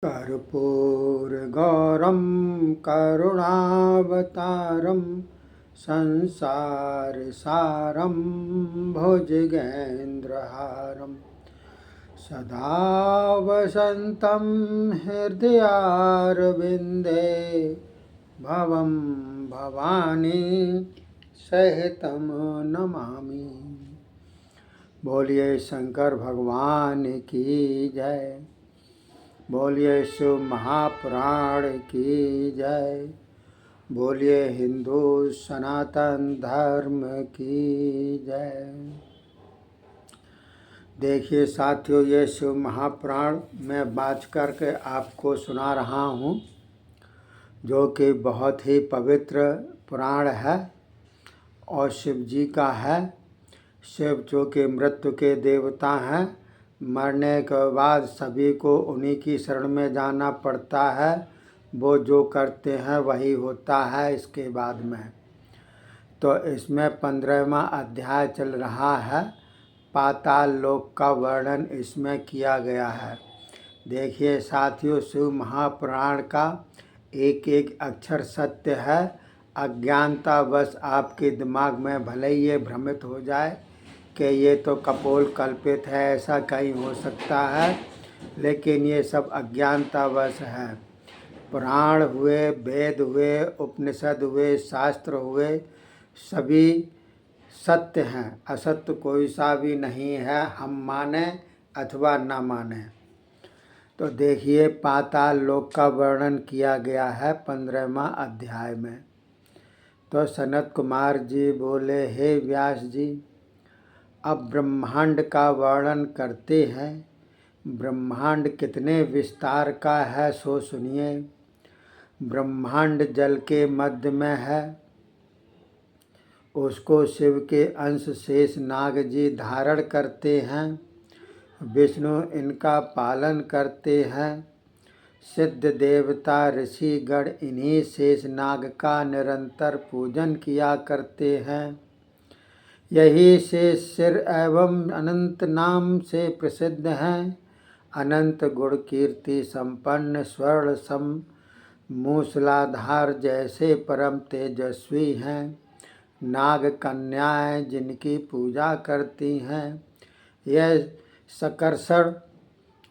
कर्पूरगौरं करुणावतारं संसारसारं भुजगेन्द्रहारं सदा वसन्तं हृदयारविन्दे भवं भवानी सहितं नमामि। बोलिए शंकर भगवान की जय। बोलिए शिव महापुराण की जय। बोलिए हिंदू सनातन धर्म की जय। देखिए साथियों, ये शिव महापुराण मैं बात करके आपको सुना रहा हूँ, जो कि बहुत ही पवित्र पुराण है और शिव जी का है। शिव जो कि मृत्यु के देवता हैं, मरने के बाद सभी को उन्हीं की शरण में जाना पड़ता है। वो जो करते हैं वही होता है इसके बाद में। तो इसमें 15वां अध्याय चल रहा है। पाताल लोक का वर्णन इसमें किया गया है। देखिए साथियों, शिव महापुराण का एक एक अक्षर सत्य है। अज्ञानता बस आपके दिमाग में भले ही ये भ्रमित हो जाए कि ये तो कपोल कल्पित है, ऐसा कहीं हो सकता है, लेकिन ये सब अज्ञानतावश है। पुराण हुए, वेद हुए, उपनिषद हुए, शास्त्र हुए, सभी सत्य हैं। असत्य कोई सा भी नहीं है, हम माने अथवा ना माने। तो देखिए पाताल लोक का वर्णन किया गया है 15वां अध्याय में। तो सनत कुमार जी बोले, हे व्यास जी, अब ब्रह्मांड का वर्णन करते हैं। ब्रह्मांड कितने विस्तार का है सो सुनिए। ब्रह्मांड जल के मध्य में है। उसको शिव के अंश शेष नाग जी धारण करते हैं। विष्णु इनका पालन करते हैं। सिद्ध देवता ऋषि गण इन्हीं शेष नाग का निरंतर पूजन किया करते हैं। यही से सिर एवं अनंत नाम से प्रसिद्ध हैं। अनंत गुण कीर्ति संपन्न स्वर्ण सम मूसलाधार जैसे परम तेजस्वी हैं। नाग कन्याएं जिनकी पूजा करती हैं। यह सकर्षण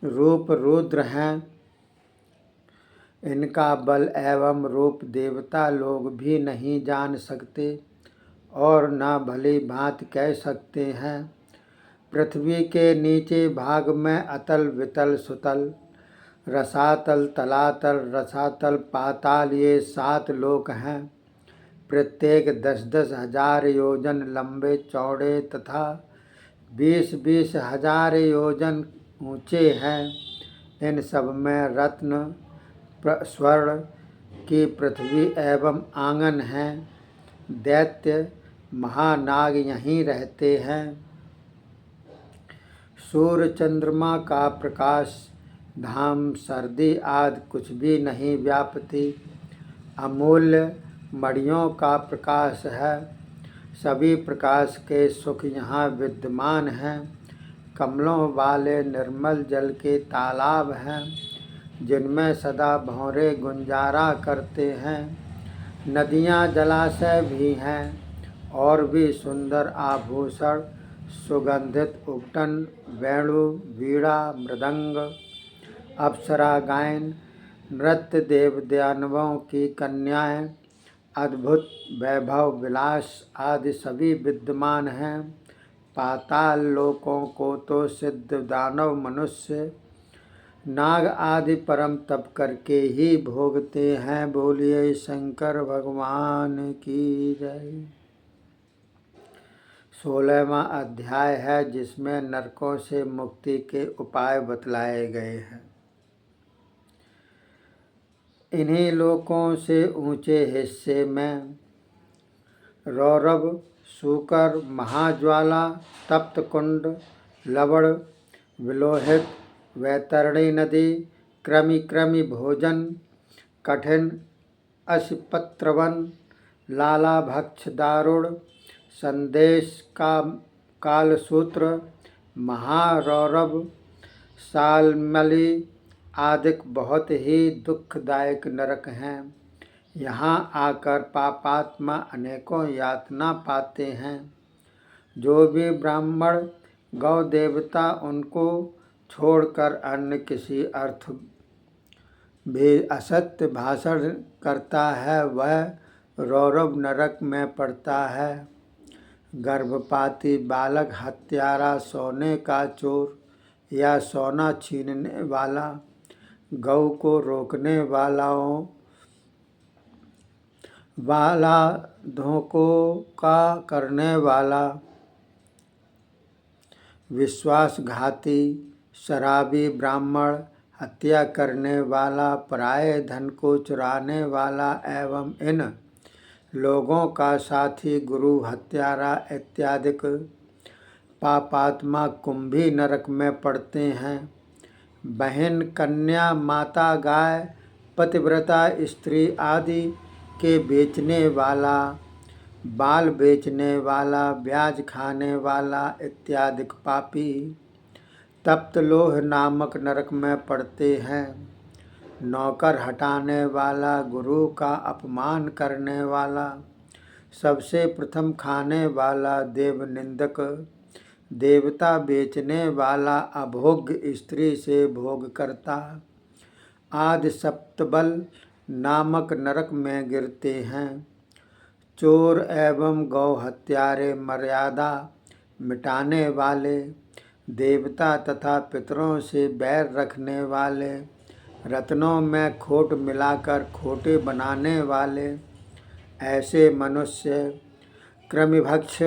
रूप रुद्र हैं। इनका बल एवं रूप देवता लोग भी नहीं जान सकते और न भली भांति कह सकते हैं। पृथ्वी के नीचे भाग में अतल वितल सुतल रसातल तलातल रसातल पाताल ये 7 लोक हैं। प्रत्येक 10-10 हजार योजन लंबे चौड़े तथा 20-20 हजार योजन ऊंचे हैं। इन सब में रत्न स्वर्ण की पृथ्वी एवं आंगन हैं। दैत्य महानाग यहीं रहते हैं। सूर्य चंद्रमा का प्रकाश धाम सर्दी आदि कुछ भी नहीं व्यापती। अमूल्य मणियों का प्रकाश है। सभी प्रकाश के सुख यहाँ विद्यमान हैं। कमलों वाले निर्मल जल के तालाब हैं, जिनमें सदा भंवरे गुंजारा करते हैं। नदियाँ जलाशय भी हैं और भी सुंदर आभूषण सुगंधित उपटन वेणु वीणा मृदंग अप्सरा गायन नृत्य देव दानवों की कन्याएं अद्भुत वैभव विलास आदि सभी विद्यमान हैं। पाताल लोकों को तो सिद्ध दानव मनुष्य नाग आदि परम तप करके ही भोगते हैं। बोलिए शंकर भगवान की जय। 16वां अध्याय है, जिसमें नरकों से मुक्ति के उपाय बतलाए गए हैं। इन्हीं लोकों से ऊंचे हिस्से में रौरव सूकर महाज्वाला तप्त कुंड लवण विलोहित वैतरणी नदी क्रमि क्रमि भोजन कठिन अशिपत्रवन लाला भक्ष दारुण संदेश का कालसूत्र महारौरव सालमली आदिक बहुत ही दुखदायक नरक हैं। यहाँ आकर पापात्मा अनेकों यातना पाते हैं। जो भी ब्राह्मण गौ देवता उनको छोड़कर अन्य किसी अर्थ भी असत्य भाषण करता है, वह रौरव नरक में पड़ता है। गर्भपाती बालक, हत्यारा, सोने का चोर या सोना छीनने वाला, गौ को रोकने वाला, धोखों का करने वाला, विश्वासघाती, शराबी ब्राह्मण, हत्या करने वाला, पराये धन को चुराने वाला एवं इन लोगों का साथी गुरु, हत्यारा इत्यादि पापात्मा कुंभी नरक में पड़ते हैं। बहन, कन्या, माता, गाय, पतिव्रता स्त्री आदि के बेचने वाला, बाल बेचने वाला, ब्याज खाने वाला इत्यादि पापी तप्त लोह नामक नरक में पड़ते हैं। नौकर हटाने वाला, गुरु का अपमान करने वाला, सबसे प्रथम खाने वाला, देव निंदक, देवता बेचने वाला, अभोग्य स्त्री से भोग करता आदि सप्तबल नामक नरक में गिरते हैं। चोर एवं गौ हत्यारे, मर्यादा मिटाने वाले, देवता तथा पितरों से बैर रखने वाले, रत्नों में खोट मिलाकर खोटे बनाने वाले, ऐसे मनुष्य कृमिभक्ष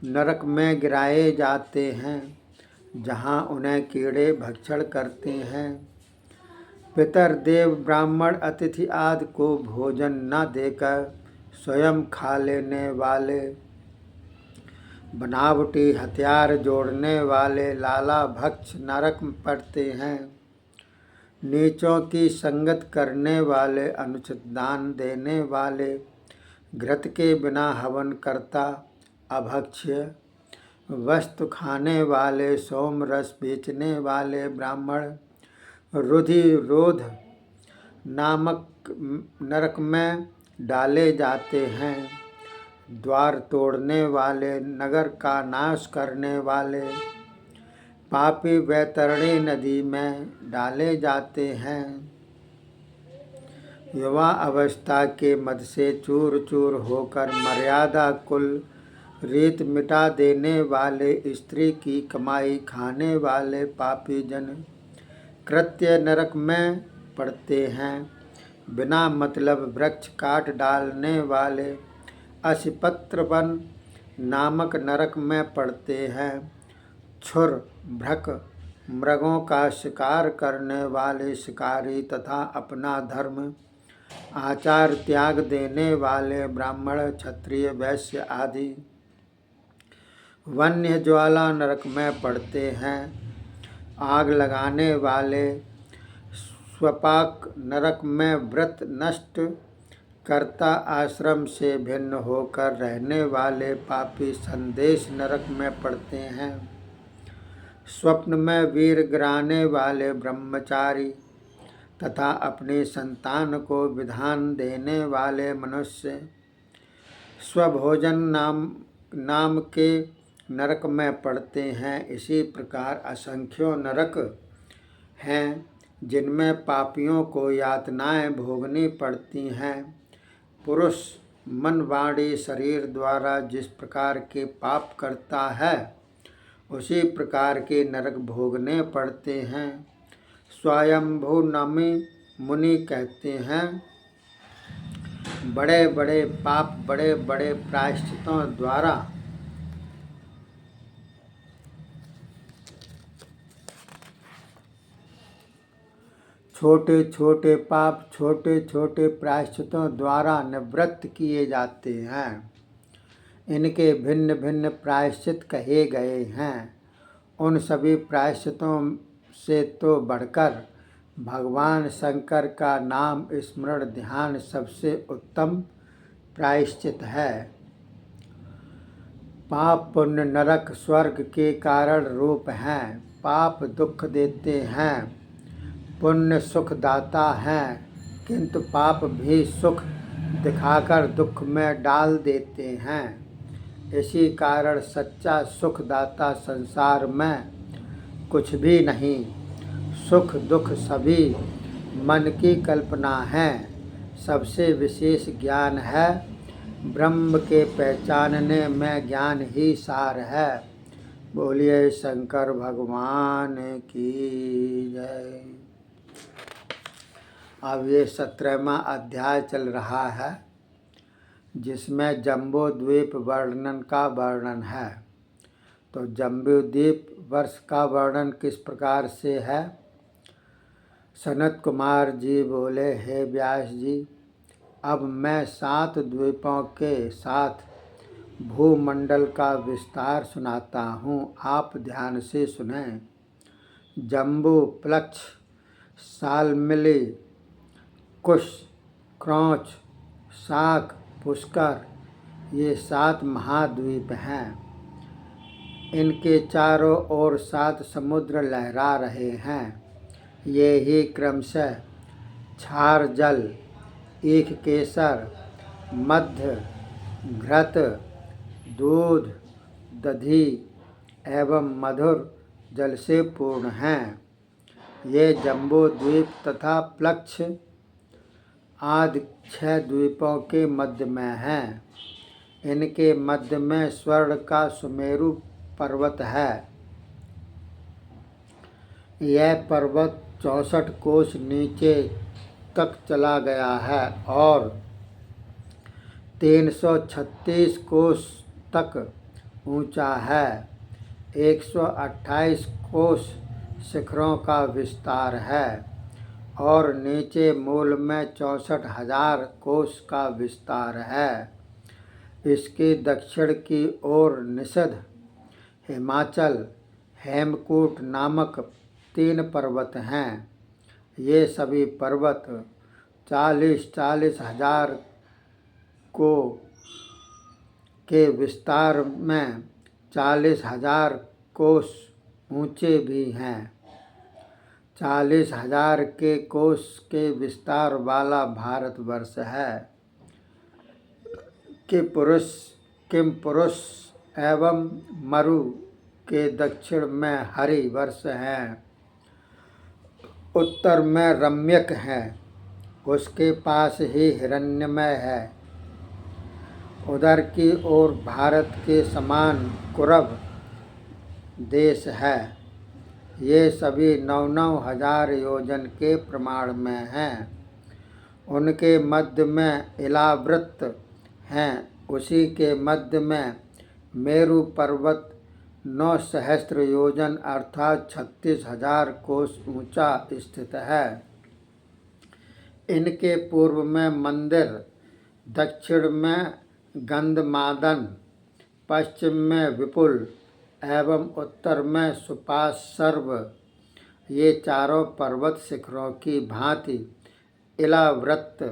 नरक में गिराए जाते हैं, जहाँ उन्हें कीड़े भक्षण करते हैं। पितर, देव, ब्राह्मण, अतिथि आदि को भोजन न देकर स्वयं खा लेने वाले, बनावटी हथियार जोड़ने वाले लाला भक्ष नरक में पड़ते हैं। नीचों की संगत करने वाले, अनुचित दान देने वाले, घृत के बिना हवन करता, अभक्ष्य वस्तु खाने वाले, सोम रस बेचने वाले ब्राह्मण रुधिरोध नामक नरक में डाले जाते हैं। द्वार तोड़ने वाले, नगर का नाश करने वाले पापी वैतरणी नदी में डाले जाते हैं। युवा अवस्था के मद से चूर चूर होकर मर्यादा कुल रीत मिटा देने वाले, स्त्री की कमाई खाने वाले पापी जन कृत्य नरक में पड़ते हैं। बिना मतलब वृक्ष काट डालने वाले असिपत्र वन नामक नरक में पड़ते हैं। छुर, भ्रक, मृगों का शिकार करने वाले शिकारी तथा अपना धर्म आचार त्याग देने वाले ब्राह्मण, क्षत्रिय, वैश्य आदि वन्य ज्वाला नरक में पड़ते हैं। आग लगाने वाले, स्वपाक नरक में व्रत नष्ट करता आश्रम से भिन्न होकर रहने वाले पापी संदेश नरक में पड़ते हैं। स्वप्न में वीर गिराने वाले ब्रह्मचारी तथा अपनी संतान को विधान देने वाले मनुष्य स्वभोजन नाम के नरक में पड़ते हैं। इसी प्रकार असंख्यों नरक हैं जिनमें पापियों को यातनाएं भोगनी पड़ती हैं। पुरुष मन, वाणी, शरीर द्वारा जिस प्रकार के पाप करता है उसी प्रकार के नरक भोगने पड़ते हैं। स्वयंभू नमी मुनि कहते हैं, बड़े बड़े पाप बड़े बड़े प्रायश्चितों द्वारा छोटे छोटे पाप छोटे छोटे प्रायश्चितों द्वारा निवृत्त किए जाते हैं। इनके भिन्न भिन्न प्रायश्चित कहे गए हैं। उन सभी प्रायश्चितों से तो बढ़कर भगवान शंकर का नाम स्मरण ध्यान सबसे उत्तम प्रायश्चित है। पाप, पुण्य, नरक, स्वर्ग के कारण रूप हैं। पाप दुख देते हैं, पुण्य सुखदाता हैं, किंतु पाप भी सुख दिखाकर दुख में डाल देते हैं। इसी कारण सच्चा सुखदाता संसार में कुछ भी नहीं। सुख दुख सभी मन की कल्पना है। सबसे विशेष ज्ञान है ब्रह्म के पहचानने में ज्ञान ही सार है। बोलिए शंकर भगवान की जय। अब ये 17वां अध्याय चल रहा है, जिसमें जम्बू द्वीप वर्णन का वर्णन है। तो जम्बू द्वीप वर्ष का वर्णन किस प्रकार से है। सनत कुमार जी बोले, हे व्यास जी, अब मैं 7 द्वीपों के साथ भूमंडल का विस्तार सुनाता हूँ, आप ध्यान से सुनें। जम्बू, प्लक्ष, सालमिली, कुश, क्रौच, शाक, पुष्कर, ये 7 महाद्वीप हैं। इनके चारों ओर 7 समुद्र लहरा रहे हैं। ये ही क्रमशः क्षार जल, ईख केसर, मध्य, घृत, दूध, दधी एवं मधुर जल से पूर्ण हैं। ये जम्बू द्वीप तथा प्लक्ष आदि 6 द्वीपों के मध्य में हैं। इनके मध्य में स्वर्ण का सुमेरु पर्वत है। यह पर्वत 64 कोस नीचे तक चला गया है और 336 कोस तक ऊंचा है। 128 कोस शिखरों का विस्तार है और नीचे मूल में 64,000 कोस का विस्तार है। इसके दक्षिण की ओर निषद, हिमाचल, हेमकूट नामक 3 पर्वत हैं। ये सभी पर्वत 40-40 हजार को के विस्तार में 40,000 कोस ऊंचे भी हैं। 40,000 के कोस के विस्तार वाला भारतवर्ष है। किम पुरुष एवं मरु के दक्षिण में हरि वर्ष हैं। उत्तर में रम्यक है, उसके पास ही हिरण्यमय है। उधर की ओर भारत के समान कुरब देश है। ये सभी 9-9 हजार योजन के प्रमाण में हैं। उनके मध्य में इलावृत्त हैं। उसी के मध्य में मेरु पर्वत 9 सहस्त्र योजन अर्थात 36,000 कोस ऊंचा स्थित है। इनके पूर्व में मंदिर, दक्षिण में गंधमादन, पश्चिम में विपुल एवं उत्तर में सुपार्श्व, ये चारों पर्वत शिखरों की भांति इलावृत्त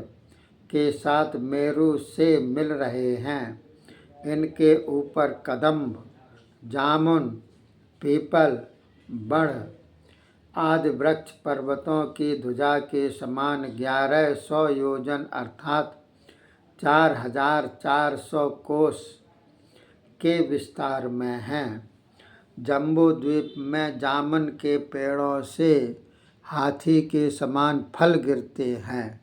के साथ मेरु से मिल रहे हैं। इनके ऊपर कदम्ब, जामुन, पीपल, बढ़ आदि वृक्ष पर्वतों की ध्वजा के समान 1100 योजन अर्थात 4,400 कोस के विस्तार में हैं। जम्बू द्वीप में जामुन के पेड़ों से हाथी के समान फल गिरते हैं।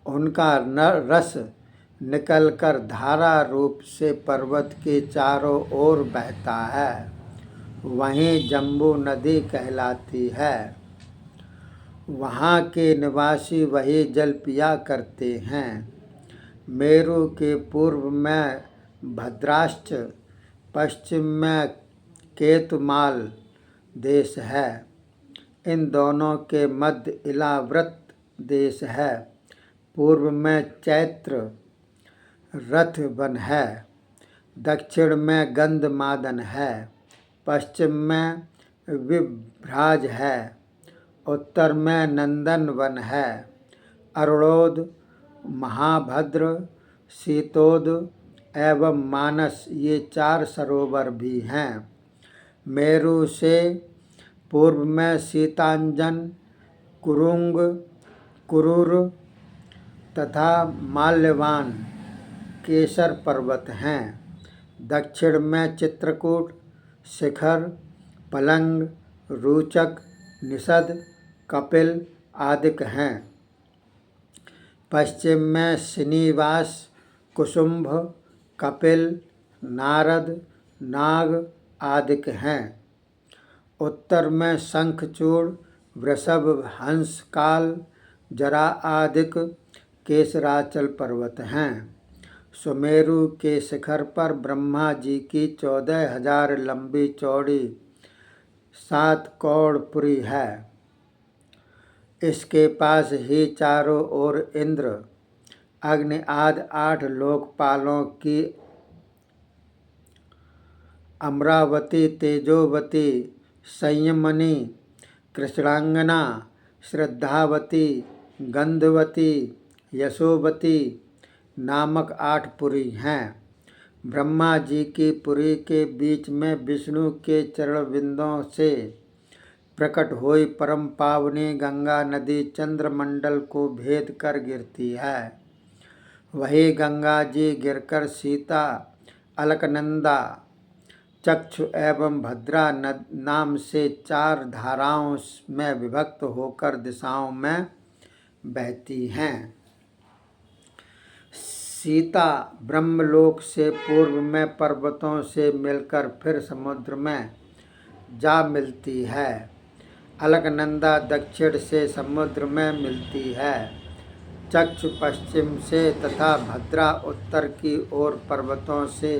उनका रस निकलकर धारा रूप से पर्वत के चारों ओर बहता है। वहीं जम्बू नदी कहलाती है। वहाँ के निवासी वही जल पिया करते हैं। मेरु के पूर्व में भद्राश्च, पश्चिम में केतुमाल देश है। इन दोनों के मध्य इलावृत देश है। पूर्व में चैत्र रथ वन है। दक्षिण में गंधमादन है। पश्चिम में विभ्राज है। उत्तर में नंदन वन है। अरुणोद, महाभद्र, शीतोद एवं मानस, ये 4 सरोवर भी हैं। मेरु से पूर्व में सीतांजन, कुरुंग, कुरुर तथा माल्यवान केसर पर्वत हैं। दक्षिण में चित्रकूट, शिखर, पलंग, रूचक, निषद, कपिल आदि हैं। पश्चिम में श्रीनिवास, कुसुम्भ, कपिल, नारद, नाग आदि हैं। उत्तर में शंखचूड़, वृषभ, हंस, काल, जरा आदि केसराचल पर्वत हैं। सुमेरु के शिखर पर ब्रह्मा जी की 14,000 लंबी चौड़ी 7 कौड़पुरी है। इसके पास ही चारों ओर इंद्र, अग्नि आदि 8 लोकपालों की अमरावती, तेजोवती, संयमनी, कृष्णांगना, श्रद्धावती, गंधवती, यशोवती नामक 8 पुरी हैं। ब्रह्मा जी की पुरी के बीच में विष्णु के चरण बिंदों से प्रकट हुई परम पावनी गंगा नदी चंद्रमंडल को भेद कर गिरती है। वही गंगा जी गिरकर सीता, अलकनंदा, चक्षु एवं भद्रा नाम से 4 धाराओं में विभक्त होकर दिशाओं में बहती हैं। सीता ब्रह्मलोक से पूर्व में पर्वतों से मिलकर फिर समुद्र में जा मिलती है। अलकनंदा दक्षिण से समुद्र में मिलती है। चक्षु पश्चिम से तथा भद्रा उत्तर की ओर पर्वतों से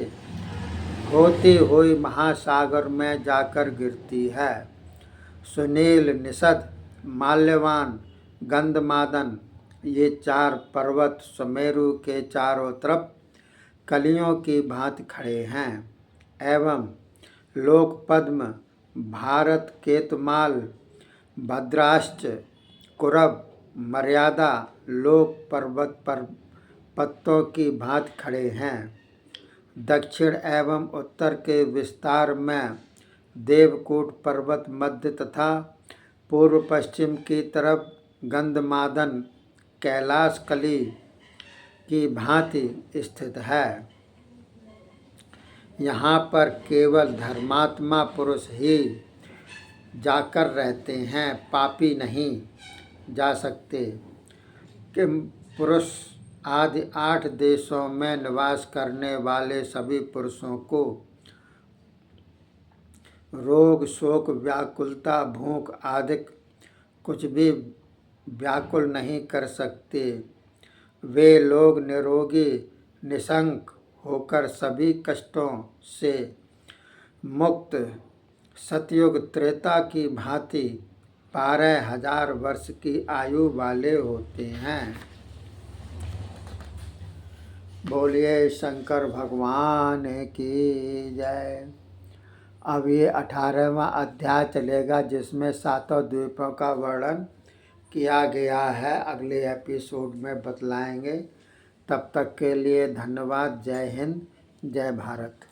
होती हुई महासागर में जाकर गिरती है। सुनील, निषद, माल्यवान, गंधमादन ये 4 पर्वत सुमेरु के चारों तरफ कलियों की भांति खड़े हैं एवं लोकपद्म, भारत, केतुमाल, भद्राश्च, कुरब, मर्यादा लोक पर्वत पर पत्तों की भांति खड़े हैं। दक्षिण एवं उत्तर के विस्तार में देवकूट पर्वत मध्य तथा पूर्व पश्चिम की तरफ गंधमादन कैलाश कली की भांति स्थित है। यहाँ पर केवल धर्मात्मा पुरुष ही जाकर रहते हैं, पापी नहीं जा सकते। कि पुरुष आदि 8 देशों में निवास करने वाले सभी पुरुषों को रोग, शोक, व्याकुलता, भूख आदि कुछ भी व्याकुल नहीं कर सकते। वे लोग निरोगी, निशंक होकर सभी कष्टों से मुक्त सतयुग त्रेता की भांति 12,000 वर्ष की आयु वाले होते हैं। बोलिए शंकर भगवान की जय। अब ये 18वां अध्याय चलेगा जिसमें 7 द्वीपों का वर्णन किया गया है। अगले एपिसोड में बतलाएंगे। तब तक के लिए धन्यवाद। जय हिंद, जय भारत।